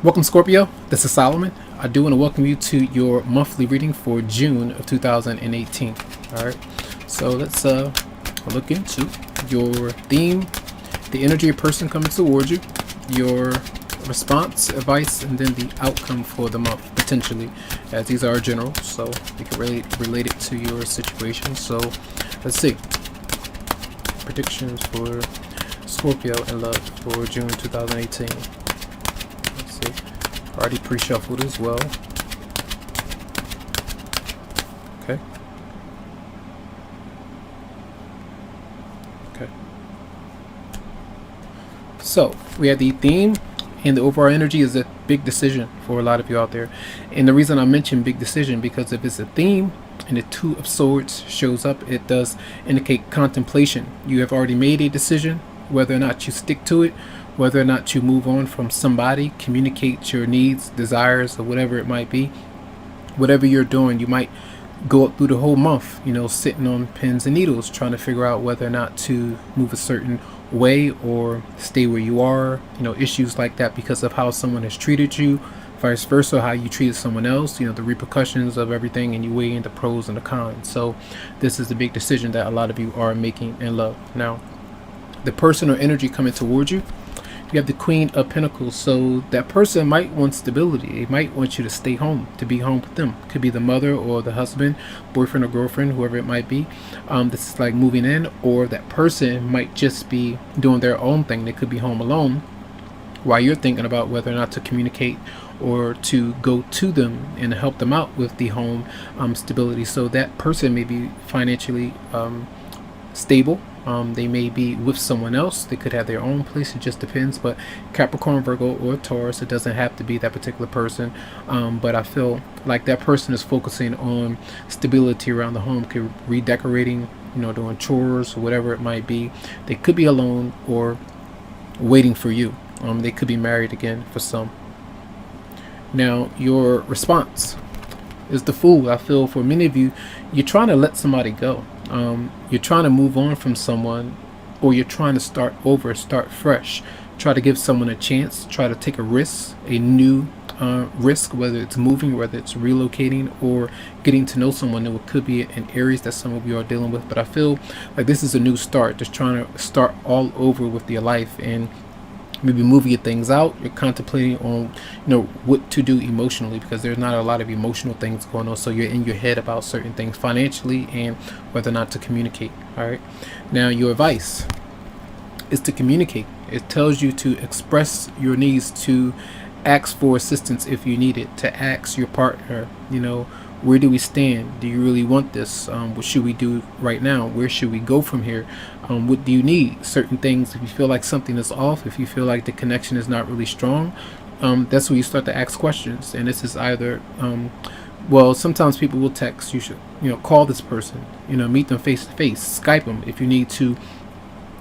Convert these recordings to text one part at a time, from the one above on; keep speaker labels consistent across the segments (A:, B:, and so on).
A: Welcome, Scorpio. This is Solomon. I do want to welcome you to your monthly reading for June of 2018. All right, so let's look into your theme, the energy of person coming towards you, your response, advice, and then the outcome for the month potentially, as these are general, so you can relate it to your situation. So let's see predictions for Scorpio and love for June 2018. Already pre-shuffled as well. Okay. So we have the theme, and the overall energy is a big decision for a lot of you out there. And the reason I mention big decision, because if it's a theme and the Two of Swords shows up, it does indicate contemplation. You have already made a decision, whether or not you stick to it, whether or not you move on from somebody, communicate your needs, desires, or whatever it might be. Whatever you're doing, you might go up through the whole month, sitting on pins and needles, trying to figure out whether or not to move a certain way or stay where you are, issues like that because of how someone has treated you, vice versa, how you treated someone else, the repercussions of everything, and you weigh in the pros and the cons. So this is the big decision that a lot of you are making in love. Now, the person or energy coming towards you, you have the Queen of Pentacles, so that person might want stability. They might want you to stay home, to be home with them. Could be the mother or the husband, boyfriend or girlfriend, whoever it might be. This is like moving in, or that person might just be doing their own thing. They could be home alone while you're thinking about whether or not to communicate or to go to them and help them out with the home stability. So that person may be financially stable. They may be with someone else. They could have their own place. It just depends. But Capricorn, Virgo, or Taurus, it doesn't have to be that particular person. But I feel like that person is focusing on stability around the home, could redecorating, doing chores or whatever it might be. They could be alone or waiting for you. They could be married again for some. Now, your response is the Fool. I feel for many of you, you're trying to let somebody go. You're trying to move on from someone, or you're trying to start over, start fresh, try to give someone a chance, try to take a risk, a new risk, whether it's moving, whether it's relocating, or getting to know someone. It could be in areas that some of you are dealing with, but I feel like this is a new start, just trying to start all over with your life, and maybe moving your things out. You're contemplating on what to do emotionally, because there's not a lot of emotional things going on, so you're in your head about certain things financially and whether or not to communicate. All right, now your advice is to communicate. It tells you to express your needs, to ask for assistance if you need it, to ask your partner, where do we stand? Do you really want this? What should we do right now? Where should we go from here? What do you need? Certain things, if you feel like something is off, if you feel like the connection is not really strong, that's where you start to ask questions. And this is either, sometimes people will text. You should, call this person, meet them face to face, Skype them if you need to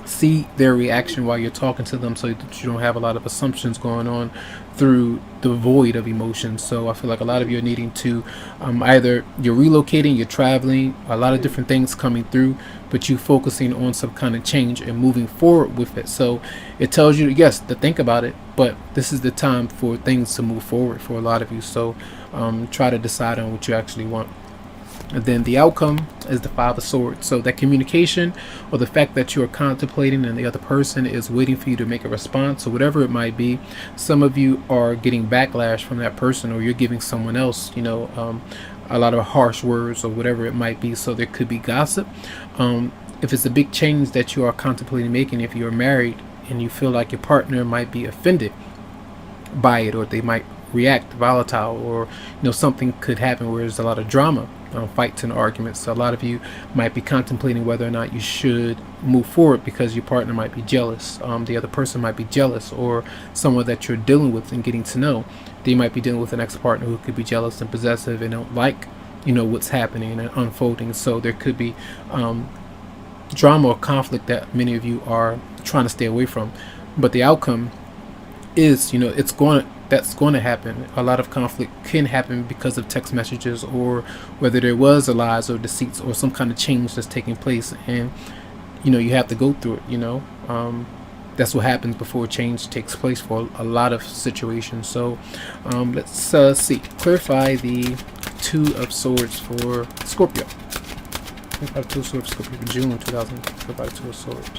A: see their reaction while you're talking to them, so that you don't have a lot of assumptions going on through the void of emotions. So I feel like a lot of you are needing to either you're relocating, you're traveling, a lot of different things coming through, but you focusing on some kind of change and moving forward with it. So it tells you, yes, to think about it, but this is the time for things to move forward for a lot of you. So try to decide on what you actually want. And then the outcome is the Five of Swords. So that communication, or the fact that you are contemplating and the other person is waiting for you to make a response, or whatever it might be. Some of you are getting backlash from that person, or you're giving someone else, a lot of harsh words or whatever it might be. So there could be gossip. If it's a big change that you are contemplating making, if you're married and you feel like your partner might be offended by it, or they might react volatile, or something could happen where there's a lot of drama, fights and arguments. So a lot of you might be contemplating whether or not you should move forward, because your partner might be jealous, the other person might be jealous, or someone that you're dealing with and getting to know, they might be dealing with an ex-partner who could be jealous and possessive and don't like what's happening and unfolding. So there could be drama or conflict that many of you are trying to stay away from. But the outcome is, that's going to happen. A lot of conflict can happen because of text messages, or whether there was a lies or deceits or some kind of change that's taking place, and you have to go through it. that's what happens before change takes place for a lot of situations. So let's see. Clarify the Two of Swords for Scorpio. Clarify the Two of Swords for Scorpio for June 2000. Clarify the Two of Swords.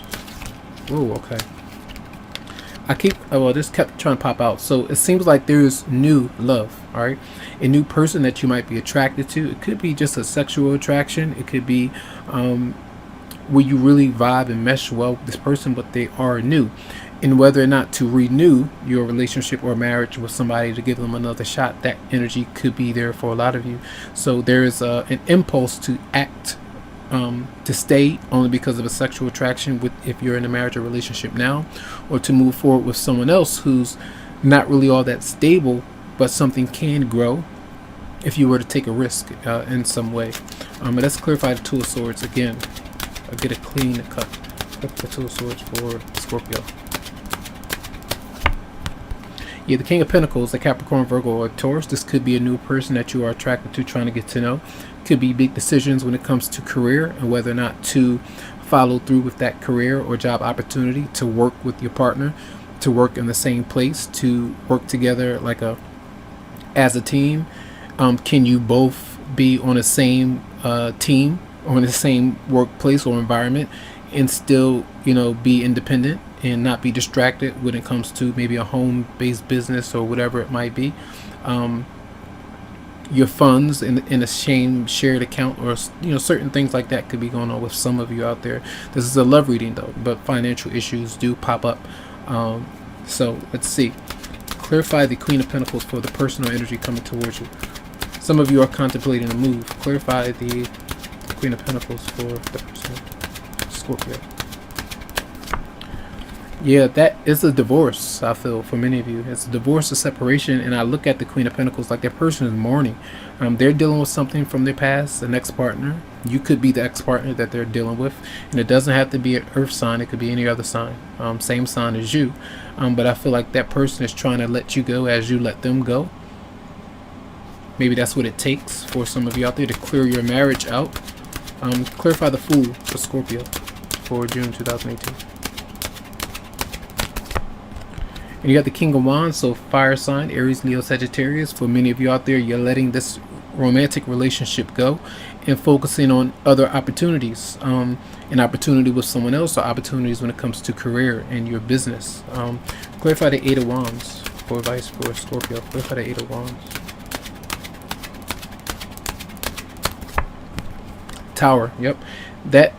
A: Oh, okay. I keep, well, this kept trying to pop out. So it seems like there's new love, all right? A new person that you might be attracted to. It could be just a sexual attraction. It could be where you really vibe and mesh well with this person, but they are new. And whether or not to renew your relationship or marriage with somebody to give them another shot, that energy could be there for a lot of you. So there is an impulse to act, to stay only because of a sexual attraction with, if you're in a marriage or relationship now, or to move forward with someone else who's not really all that stable, but something can grow if you were to take a risk in some way. But let's clarify the Two of Swords again. I'll get a clean cut. The Two of Swords for Scorpio. Yeah, the King of Pentacles, the Capricorn, Virgo, or Taurus. This could be a new person that you are attracted to, trying to get to know. Could be big decisions when it comes to career and whether or not to follow through with that career or job opportunity, to work with your partner, to work in the same place, to work together like as a team. Can you both be on the same team or in the same workplace or environment and still, be independent and not be distracted when it comes to maybe a home-based business or whatever it might be? Your funds in a shared account, or certain things like that could be going on with some of you out there. This is a love reading though, but financial issues do pop up. So let's see. Clarify the Queen of Pentacles for the personal energy coming towards you. Some of you are contemplating a move. Clarify the Queen of Pentacles for the person, Scorpio. Yeah, that is a divorce, I feel, for many of you. It's a divorce, a separation, and I look at the Queen of Pentacles like that person is mourning. They're dealing with something from their past, an ex-partner. You could be the ex-partner that they're dealing with, and it doesn't have to be an earth sign. It could be any other sign, same sign as you. But I feel like that person is trying to let you go as you let them go. Maybe that's what it takes for some of you out there to clear your marriage out. Clarify the Fool for Scorpio for June 2018. And you got the King of Wands, so fire sign, Aries, Leo, Sagittarius. For many of you out there, you're letting this romantic relationship go and focusing on other opportunities, an opportunity with someone else, or opportunities when it comes to career and your business. Clarify the Eight of Wands for advice for Scorpio. Clarify the Eight of Wands. Tower, yep. That,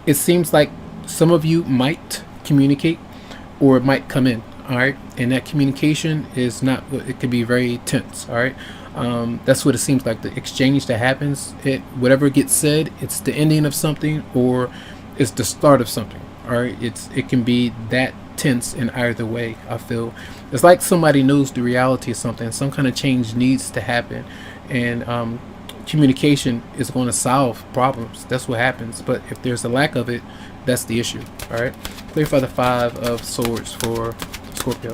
A: it seems like some of you might communicate, or it might come in, all right, and that communication is not, it can be very tense, all right. That's what it seems like, the exchange that happens, whatever gets said, it's the ending of something or it's the start of something, all right. It can be that tense in either way. I feel it's like somebody knows the reality of something, some kind of change needs to happen, and communication is going to solve problems. That's what happens. But if there's a lack of it, that's the issue. All right. Clarify the Five of Swords for Scorpio.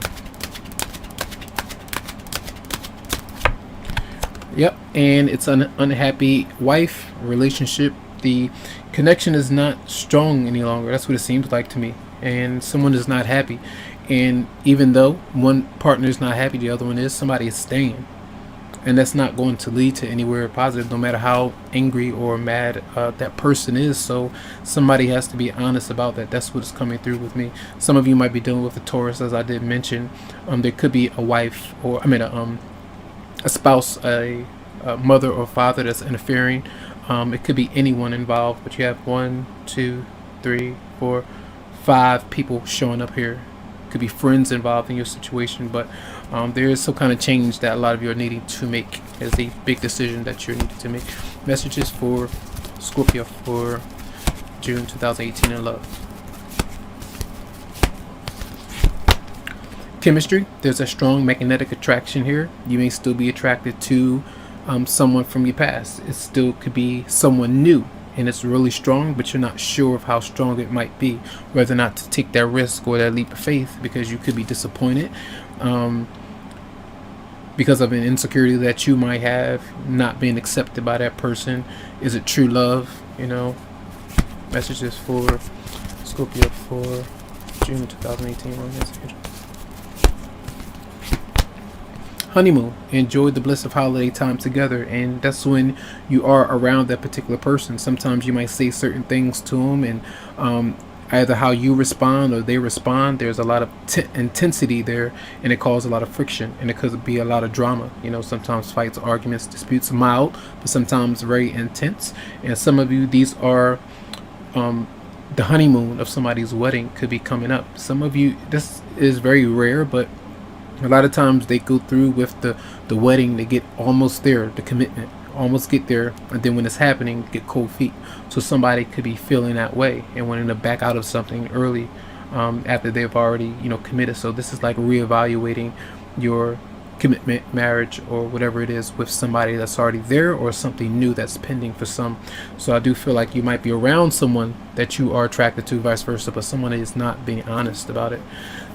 A: Yep. And it's an unhappy wife relationship. The connection is not strong any longer. That's what it seems like to me. And someone is not happy. And even though one partner is not happy, the other one is, somebody is staying. And that's not going to lead to anywhere positive, no matter how angry or mad that person is. So somebody has to be honest about that. That's what's coming through with me. Some of you might be dealing with a Taurus, as I did mention. There could be a wife, or a spouse, a mother or father that's interfering. It could be anyone involved, but you have 1, 2, 3, 4, 5 people showing up here. Could be friends involved in your situation, but there is some kind of change that a lot of you are needing to make, as a big decision that you're needing to make. Messages for Scorpio for June 2018 in love. Chemistry, there's a strong magnetic attraction here. You may still be attracted to someone from your past. It still could be someone new, and it's really strong, but you're not sure of how strong it might be, whether or not to take that risk or that leap of faith, because you could be disappointed because of an insecurity that you might have, not being accepted by that person. Is it true love? Messages for Scorpio for June 2018. Romance angel. Honeymoon. Enjoy the bliss of holiday time together, and that's when you are around that particular person. Sometimes you might say certain things to them, and either how you respond or they respond, there's a lot of intensity there, and it causes a lot of friction, and it could be a lot of drama. Sometimes fights, arguments, disputes, mild, but sometimes very intense. And some of you, these are the honeymoon of somebody's wedding could be coming up. Some of you, this is very rare, but a lot of times they go through with the wedding, they get almost there, the commitment, almost get there, and then when it's happening, get cold feet. So somebody could be feeling that way and wanting to back out of something early, after they've already committed. So this is like reevaluating your commitment, marriage, or whatever it is with somebody that's already there, or something new that's pending for some. So I do feel like you might be around someone that you are attracted to, vice versa, but someone is not being honest about it.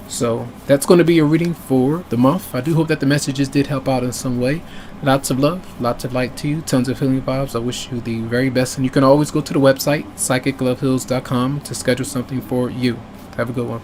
A: So that's going to be a reading for the month. I do hope that the messages did help out in some way. Lots of love, lots of light to you, tons of healing vibes. I wish you the very best, and you can always go to the website psychicloveheals.com to schedule something for you. Have a good one.